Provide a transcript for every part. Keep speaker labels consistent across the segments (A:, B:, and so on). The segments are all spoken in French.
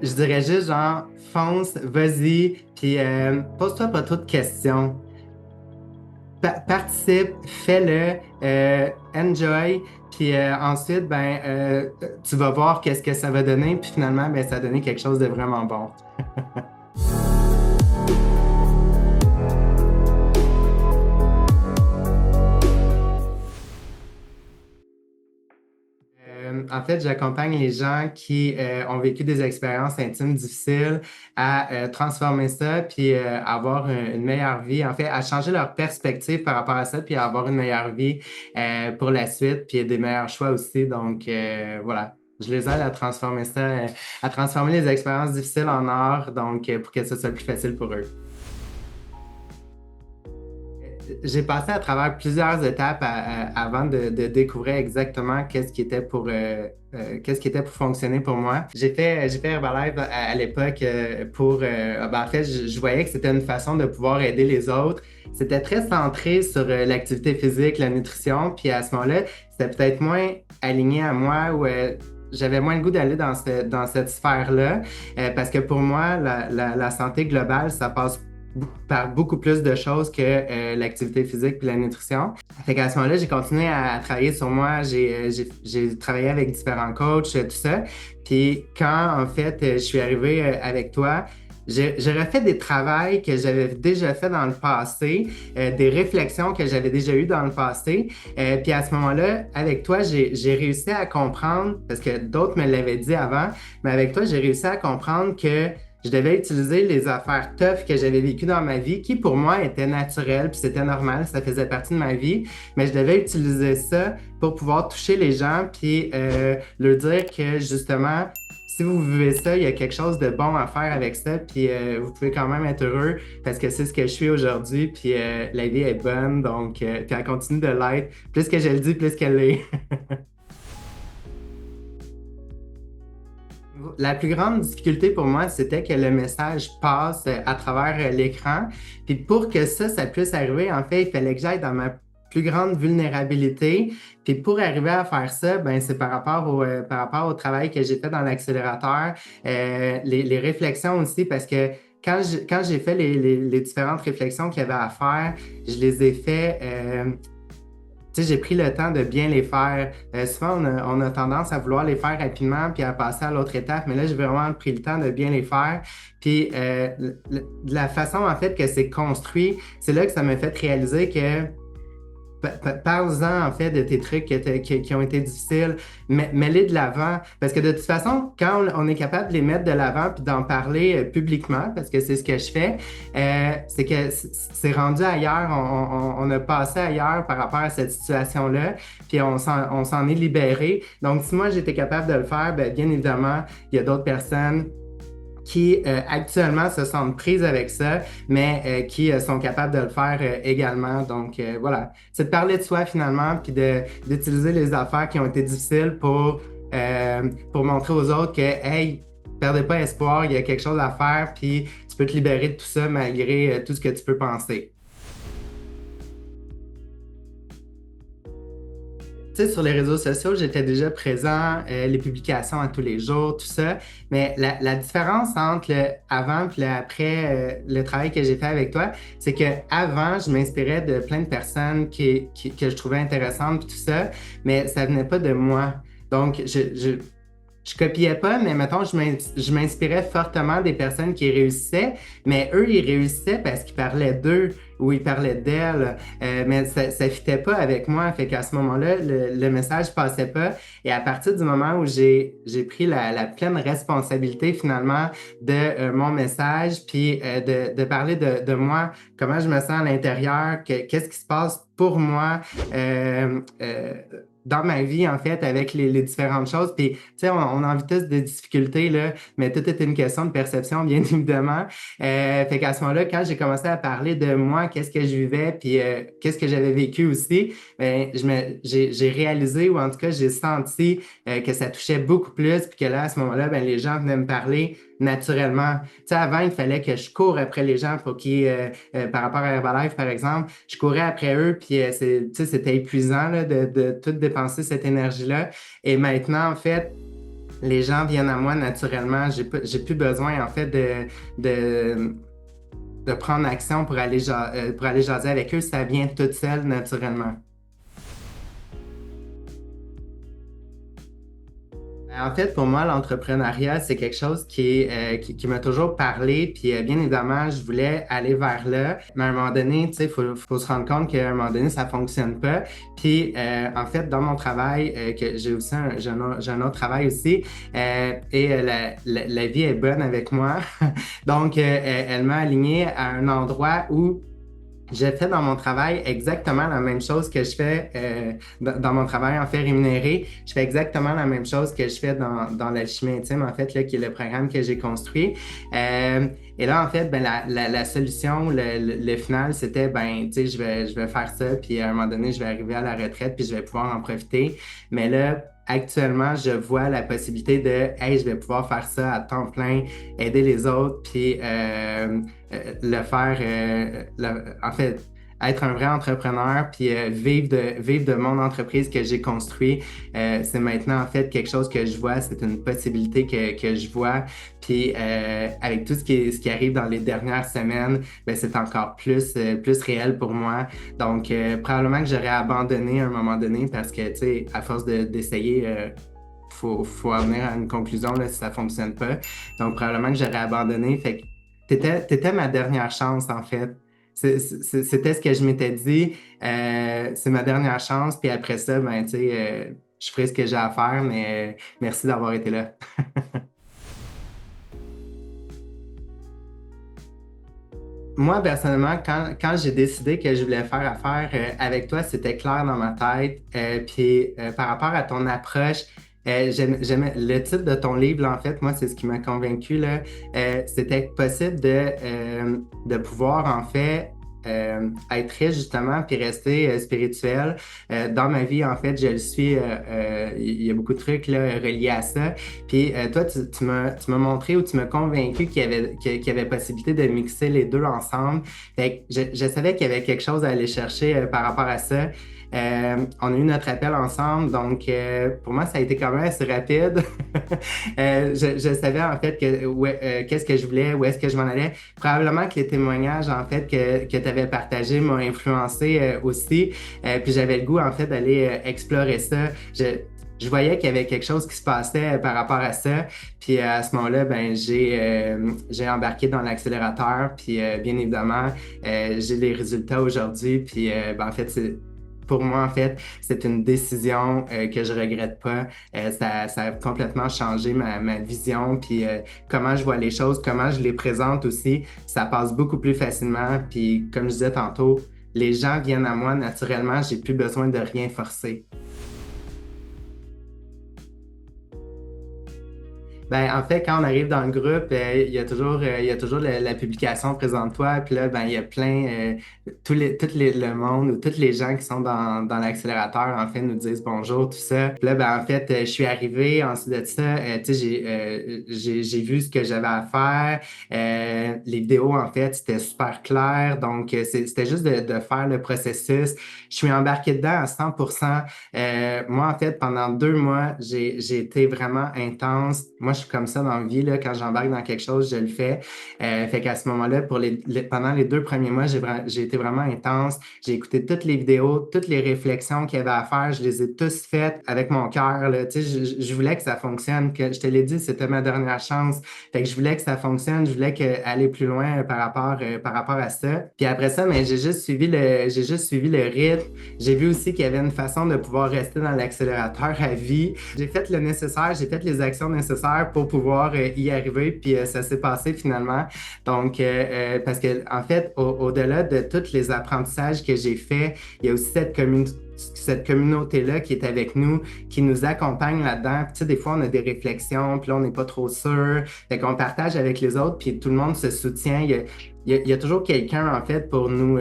A: Je dirais juste genre, fonce, vas-y, puis pose-toi pas trop de questions. Participe, fais-le, enjoy, puis ensuite, tu vas voir qu'est-ce que ça va donner, puis finalement, ben, ça va donner quelque chose de vraiment bon. En fait, j'accompagne les gens qui ont vécu des expériences intimes difficiles à transformer ça, puis avoir une meilleure vie. En fait, à changer leur perspective par rapport à ça, puis à avoir une meilleure vie pour la suite, puis des meilleurs choix aussi. Donc, voilà. Je les aide à transformer ça, à transformer les expériences difficiles en art, donc pour que ça soit plus facile pour eux. J'ai passé à travers plusieurs étapes avant de découvrir exactement qu'est-ce qui était pour fonctionner pour moi. J'ai fait Herbalife à l'époque en fait, je voyais que c'était une façon de pouvoir aider les autres. C'était très centré sur l'activité physique, la nutrition, puis à ce moment-là, c'était peut-être moins aligné à moi ou j'avais moins le goût d'aller dans cette sphère-là parce que pour moi, la santé globale, ça passe par beaucoup plus de choses que l'activité physique puis la nutrition. Fait qu'à ce moment-là, j'ai continué à travailler sur moi. J'ai travaillé avec différents coachs, tout ça. Puis quand, en fait, je suis arrivé avec toi, j'ai refait des travails que j'avais déjà fait dans le passé, des réflexions que j'avais déjà eues dans le passé. Puis à ce moment-là, avec toi, j'ai réussi à comprendre, parce que d'autres me l'avaient dit avant, mais avec toi, j'ai réussi à comprendre que je devais utiliser les affaires tough que j'avais vécues dans ma vie, qui pour moi étaient naturelles, puis c'était normal, ça faisait partie de ma vie, mais je devais utiliser ça pour pouvoir toucher les gens, puis leur dire que justement, si vous vivez ça, il y a quelque chose de bon à faire avec ça, puis vous pouvez quand même être heureux parce que c'est ce que je suis aujourd'hui, puis la vie est bonne, donc puis elle continue de l'être. Plus que je le dis, plus qu'elle l'est. La plus grande difficulté pour moi, c'était que le message passe à travers l'écran. Puis pour que ça puisse arriver, en fait, il fallait que j'aille dans ma plus grande vulnérabilité. Puis pour arriver à faire ça, ben, c'est par rapport au travail que j'ai fait dans l'accélérateur, les réflexions aussi, parce que quand j'ai fait les différentes réflexions qu'il y avait à faire, je les ai fait tu sais, j'ai pris le temps de bien les faire. Souvent, on a tendance à vouloir les faire rapidement puis à passer à l'autre étape, mais là, j'ai vraiment pris le temps de bien les faire. Puis, de la façon, en fait, que c'est construit, c'est là que ça m'a fait réaliser que parle-en en fait de tes trucs qui ont été difficiles, mets-les de l'avant. Parce que de toute façon, quand on est capable de les mettre de l'avant puis d'en parler publiquement, parce que c'est ce que je fais, c'est que c'est rendu ailleurs. On a passé ailleurs par rapport à cette situation-là, puis on s'en est libéré. Donc, si moi j'étais capable de le faire, bien évidemment, il y a d'autres personnes qui actuellement se sentent prises avec ça, mais qui sont capables de le faire également. Donc voilà, c'est de parler de soi finalement, puis d'utiliser les affaires qui ont été difficiles pour montrer aux autres que, hey, perdez pas espoir, il y a quelque chose à faire, puis tu peux te libérer de tout ça malgré tout ce que tu peux penser. Tu sais, sur les réseaux sociaux, j'étais déjà présent, les publications à tous les jours, tout ça. Mais la différence entre le avant et le après, le travail que j'ai fait avec toi, c'est que avant, je m'inspirais de plein de personnes que je trouvais intéressantes, puis tout ça, mais ça venait pas de moi. Donc, je copiais pas, mais mettons, je m'inspirais fortement des personnes qui réussissaient, mais eux, ils réussissaient parce qu'ils parlaient d'eux ou ils parlaient d'elles, mais ça fitait pas avec moi. Fait qu'à ce moment-là, le message passait pas. Et à partir du moment où j'ai pris la pleine responsabilité finalement de mon message, puis de parler de moi, comment je me sens à l'intérieur, qu'est-ce qui se passe pour moi, dans ma vie, en fait, avec les différentes choses. Puis, tu sais, on en vit tous des difficultés, là, mais tout est une question de perception, bien évidemment. Fait qu'à ce moment-là, quand j'ai commencé à parler de moi, qu'est-ce que je vivais, puis qu'est-ce que j'avais vécu aussi, ben, j'ai réalisé, ou en tout cas, j'ai senti que ça touchait beaucoup plus, puis que là, à ce moment-là, ben, les gens venaient me parler naturellement. Tu sais, avant, il fallait que je cours après les gens pour qu'ils, par rapport à Herbalife, par exemple, je courais après eux, puis tu sais, c'était épuisant là, de tout dépenser cette énergie-là. Et maintenant, en fait, les gens viennent à moi naturellement. J'ai plus besoin, en fait, de, de prendre action pour aller jaser avec eux. Ça vient tout seul, naturellement. En fait, pour moi, l'entrepreneuriat, c'est quelque chose qui m'a toujours parlé. Puis, bien évidemment, je voulais aller vers là. Mais à un moment donné, tu sais, faut se rendre compte qu'à un moment donné, ça fonctionne pas. Puis, en fait, dans mon travail, que j'ai aussi j'ai un autre travail aussi, la vie est bonne avec moi. Donc, elle m'a aligné à un endroit où j'ai fait dans mon travail exactement la même chose que je fais dans mon travail en fait rémunéré. Je fais exactement la même chose que je fais dans l'alchimie intime, en fait, là, qui est le programme que j'ai construit. Euh, et là, en fait, ben, la solution, le final, c'était, ben, tu sais, je vais faire ça, puis à un moment donné, je vais arriver à la retraite, puis je vais pouvoir en profiter. Mais là, actuellement, je vois la possibilité de, hey, je vais pouvoir faire ça à temps plein, aider les autres, puis le faire, en fait, être un vrai entrepreneur, puis vivre de mon entreprise que j'ai construit. C'est maintenant, en fait, quelque chose que je vois, c'est une possibilité que je vois. Puis avec tout ce qui arrive dans les dernières semaines, ben, c'est encore plus réel pour moi. Donc, probablement que j'aurais abandonné à un moment donné parce que, tu sais, à force d'essayer, faut en venir à une conclusion là, si ça fonctionne pas. Donc, probablement que j'aurais abandonné. Fait que t'étais ma dernière chance, en fait. C'était ce que je m'étais dit. C'est ma dernière chance. Puis après ça, ben, tu sais, je ferai ce que j'ai à faire, mais merci d'avoir été là. Moi, personnellement, quand j'ai décidé que je voulais faire affaire avec toi, c'était clair dans ma tête. Puis par rapport à ton approche, j'aimais le titre de ton livre, là, en fait, moi, c'est ce qui m'a convaincu, là. C'était possible de pouvoir, en fait, être riche, justement, puis rester spirituel. Dans ma vie, en fait, je le suis. Il y a beaucoup de trucs là, reliés à ça. Puis toi, tu m'as montré ou tu m'as convaincu qu'il y avait possibilité de mixer les deux ensemble. Fait que je savais qu'il y avait quelque chose à aller chercher par rapport à ça. On a eu notre appel ensemble, donc pour moi, ça a été quand même assez rapide. Je savais en fait qu'est-ce que je voulais, où est-ce que je m'en allais. Probablement que les témoignages en fait que tu avais partagés m'ont influencé aussi. Puis j'avais le goût en fait d'aller explorer ça. Je voyais qu'il y avait quelque chose qui se passait par rapport à ça. Puis à ce moment-là, ben, j'ai embarqué dans l'accélérateur. Puis bien évidemment, j'ai les résultats aujourd'hui. Puis ben, en fait, pour moi, en fait, c'est une décision que je regrette pas. Ça a complètement changé ma vision, puis comment je vois les choses, comment je les présente aussi. Ça passe beaucoup plus facilement. Puis comme je disais tantôt, les gens viennent à moi naturellement. J'ai plus besoin de rien forcer. Ben, en fait, quand on arrive dans le groupe, il y a toujours la publication Présente-toi, puis là, ben, il y a plein, le monde ou tous les gens qui sont dans l'accélérateur, en fait, nous disent bonjour, tout ça. Puis là, ben, en fait, je suis arrivé, ensuite de ça, tu sais, j'ai vu ce que j'avais à faire. Les vidéos, en fait, c'était super clair, donc c'était juste de faire le processus. Je suis embarqué dedans à 100%. Moi, en fait, pendant 2 mois, j'ai été vraiment intense. Moi, je suis comme ça dans la vie, là, quand j'embarque dans quelque chose, je le fais. Fait qu'à ce moment-là, pendant les 2 premiers mois, j'ai été vraiment intense. J'ai écouté toutes les vidéos, toutes les réflexions qu'il y avait à faire. Je les ai tous faites avec mon cœur, là. Tu sais, je voulais que ça fonctionne. Que, je te l'ai dit, c'était ma dernière chance. Fait que je voulais que ça fonctionne. Je voulais aller plus loin par rapport à ça. Puis après ça, mais j'ai juste suivi le rythme. J'ai vu aussi qu'il y avait une façon de pouvoir rester dans l'accélérateur à vie. J'ai fait le nécessaire, j'ai fait les actions nécessaires pour pouvoir y arriver, puis ça s'est passé finalement. Donc, parce que en fait, au-delà de tous les apprentissages que j'ai faits, il y a aussi cette communauté-là qui est avec nous, qui nous accompagne là-dedans. Puis, tu sais, des fois, on a des réflexions, puis là, on n'est pas trop sûr. Fait qu'on partage avec les autres, puis tout le monde se soutient. Il y a toujours quelqu'un, en fait, pour nous...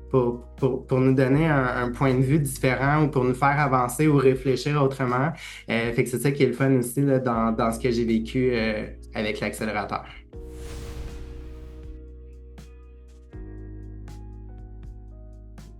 A: pour nous donner un point de vue différent ou pour nous faire avancer ou réfléchir autrement. Fait que c'est ça qui est le fun aussi là, dans ce que j'ai vécu avec l'accélérateur.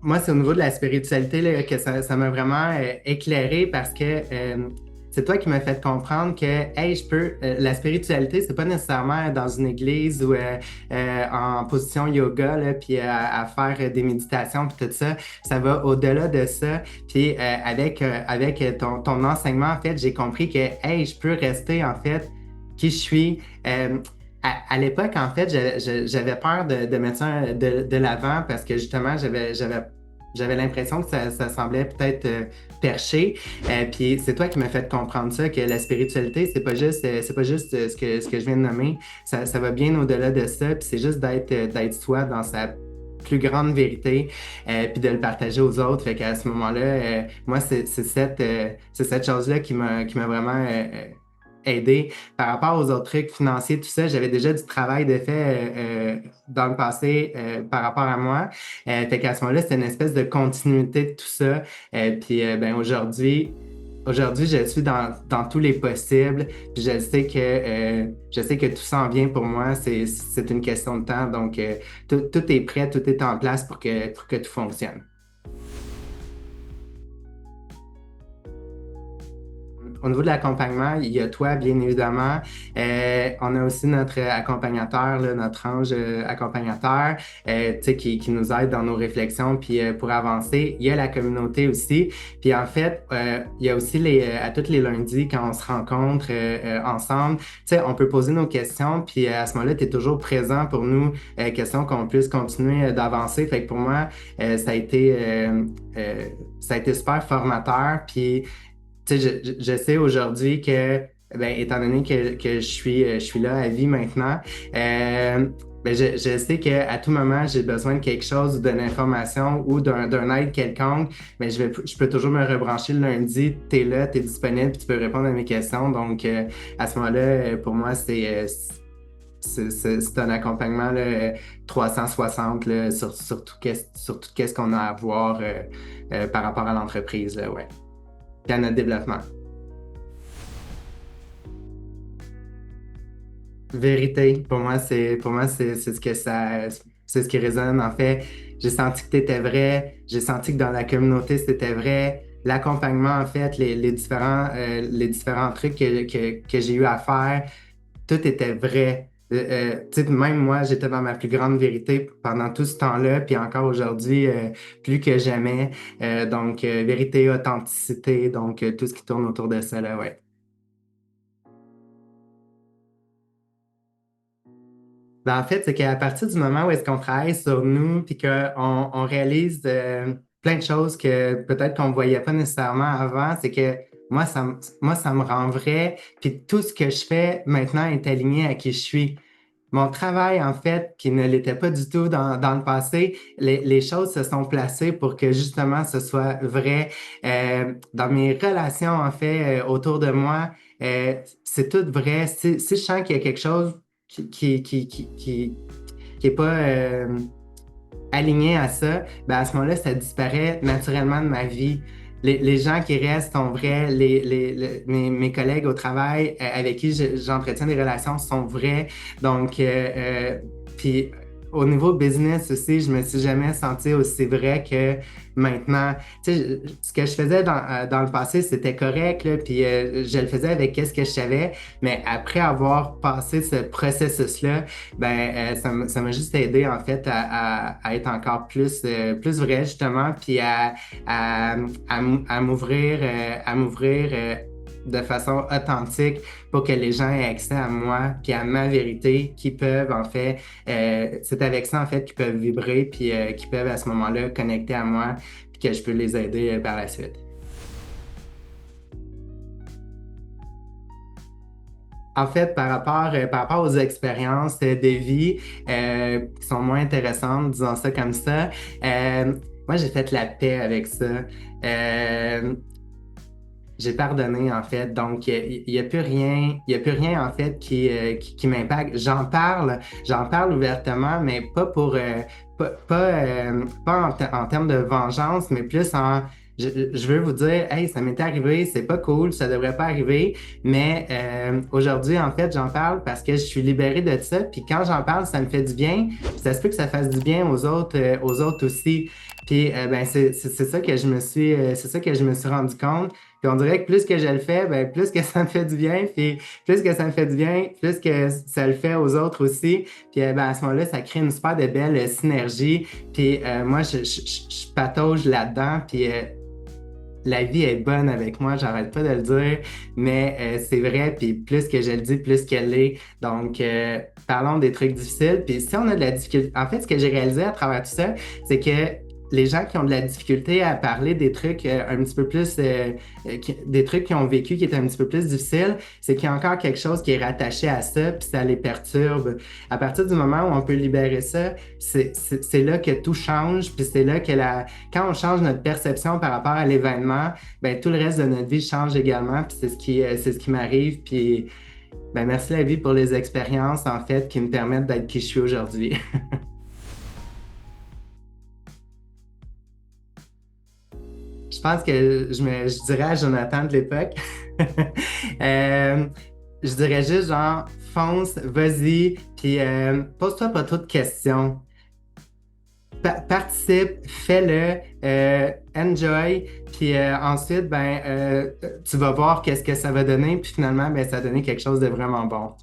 A: Moi, c'est au niveau de la spiritualité là, que ça m'a vraiment éclairé parce que tu c'est toi qui m'as fait comprendre que, hey, la spiritualité, c'est pas nécessairement dans une église ou en position yoga, là, puis à faire des méditations, puis tout ça. Ça va au-delà de ça. Puis avec ton enseignement, en fait, j'ai compris que, hey, je peux rester, en fait, qui je suis. À l'époque, en fait, j'avais peur de mettre ça de l'avant parce que justement, j'avais l'impression que ça semblait peut-être perché. Puis c'est toi qui m'as fait comprendre ça, que la spiritualité, c'est pas juste ce que je viens de nommer. Ça va bien au-delà de ça. Puis c'est juste d'être soi dans sa plus grande vérité, puis de le partager aux autres. Fait qu'à ce moment-là, moi, c'est cette chose-là qui m'a vraiment aidé. Par rapport aux autres trucs financiers, tout ça, j'avais déjà du travail de fait dans le passé par rapport à moi. Fait qu'à ce moment-là, c'était une espèce de continuité de tout ça. Puis ben aujourd'hui, je suis dans tous les possibles. Puis je sais que tout s'en vient pour moi. C'est une question de temps. Donc, tout est prêt, tout est en place pour que tout fonctionne. Au niveau de l'accompagnement, il y a toi, bien évidemment. On a aussi notre accompagnateur, là, notre ange accompagnateur, qui nous aide dans nos réflexions puis pour avancer. Il y a la communauté aussi. Puis en fait, il y a aussi à tous les lundis, quand on se rencontre ensemble, on peut poser nos questions. Puis à ce moment-là, tu es toujours présent pour nous, question qu'on puisse continuer d'avancer. Fait que pour moi, ça a été super formateur. Puis je sais aujourd'hui que, ben, étant donné que je suis là à vie maintenant, ben, je sais qu'à tout moment, j'ai besoin de quelque chose ou d'une information ou d'un aide quelconque, mais je peux toujours me rebrancher le lundi. Tu es là, tu es disponible, puis tu peux répondre à mes questions. Donc, à ce moment-là, pour moi, c'est un accompagnement là, 360 là, sur tout ce qu'on a à voir par rapport à l'entreprise. Là, ouais. Puis à notre développement. Vérité, pour moi, c'est ce que c'est ce qui résonne. En fait, j'ai senti que tu étais vrai, j'ai senti que dans la communauté, c'était vrai. L'accompagnement, en fait, les différents trucs que j'ai eu à faire, tout était vrai. Tu sais, même moi, j'étais dans ma plus grande vérité pendant tout ce temps-là, puis encore aujourd'hui, plus que jamais. Donc, vérité, authenticité, donc tout ce qui tourne autour de ça, là, ouais. Ben, en fait, c'est qu'à partir du moment où est-ce qu'on travaille sur nous, puis qu'on réalise plein de choses que peut-être qu'on ne voyait pas nécessairement avant, c'est que moi, ça me rend vrai, puis tout ce que je fais maintenant est aligné à qui je suis. Mon travail, en fait, qui ne l'était pas du tout dans le passé, les choses se sont placées pour que justement ce soit vrai. Dans mes relations, en fait, autour de moi, c'est tout vrai. Si je sens qu'il y a quelque chose qui est pas aligné à ça, ben à ce moment-là, ça disparaît naturellement de ma vie. Les gens qui restent sont vrais, mes collègues au travail avec qui j'entretiens des relations sont vrais. Donc, puis au niveau business aussi, je me suis jamais senti aussi vrai que maintenant. Tu sais, ce que je faisais dans le passé, c'était correct, là, puis je le faisais avec qu'est-ce que je savais, mais après avoir passé ce processus-là, ben, ça m'a juste aidé, en fait, à être encore plus vrai, justement, puis à m'ouvrir de façon authentique pour que les gens aient accès à moi puis à ma vérité qui peuvent en fait c'est avec ça en fait qu'ils peuvent vibrer puis qui peuvent à ce moment-là connecter à moi puis que je peux les aider par la suite. En fait, par rapport aux expériences de vie qui sont moins intéressantes, disons ça comme ça, moi j'ai fait la paix avec ça. Euh, J'ai pardonné, en fait. Donc, il n'y a plus rien, il y a plus rien, en fait, qui m'impacte. J'en parle ouvertement, mais pas pour, pas en termes de vengeance, mais plus je veux vous dire, hey, ça m'est arrivé, c'est pas cool, ça devrait pas arriver, mais aujourd'hui, en fait, j'en parle parce que je suis libérée de ça, puis quand j'en parle, ça me fait du bien, puis ça se peut que ça fasse du bien aux autres aussi. Puis, ben, c'est ça que je me suis, c'est ça que je me suis rendu compte. Puis on dirait que plus que je le fais, ben, plus que ça me fait du bien. Puis plus que ça me fait du bien, plus que ça le fait aux autres aussi. Puis ben, à ce moment-là, ça crée une super de belle synergie. Puis moi, je patauge là-dedans. Puis la vie est bonne avec moi, j'arrête pas de le dire, mais c'est vrai, puis plus que je le dis, plus qu'elle l'est. Donc, parlons des trucs difficiles. Puis si on a de la difficulté, en fait, ce que j'ai réalisé à travers tout ça, c'est que les gens qui ont de la difficulté à parler des trucs un petit peu plus, des trucs qu'ils ont vécu qui étaient un petit peu plus difficiles, c'est qu'il y a encore quelque chose qui est rattaché à ça, puis ça les perturbe. À partir du moment où on peut libérer ça, c'est là que tout change, puis c'est là que quand on change notre perception par rapport à l'événement, ben tout le reste de notre vie change également, puis c'est ce qui m'arrive, puis ben merci la vie pour les expériences en fait qui me permettent d'être qui je suis aujourd'hui. Je pense que je dirais à Jonathan de l'époque, euh, je dirais juste genre, fonce, vas-y, puis pose-toi pas trop de questions. Participe, fais-le, enjoy, puis ensuite, ben, tu vas voir qu'est-ce que ça va donner, puis finalement, ben, ça va donner quelque chose de vraiment bon.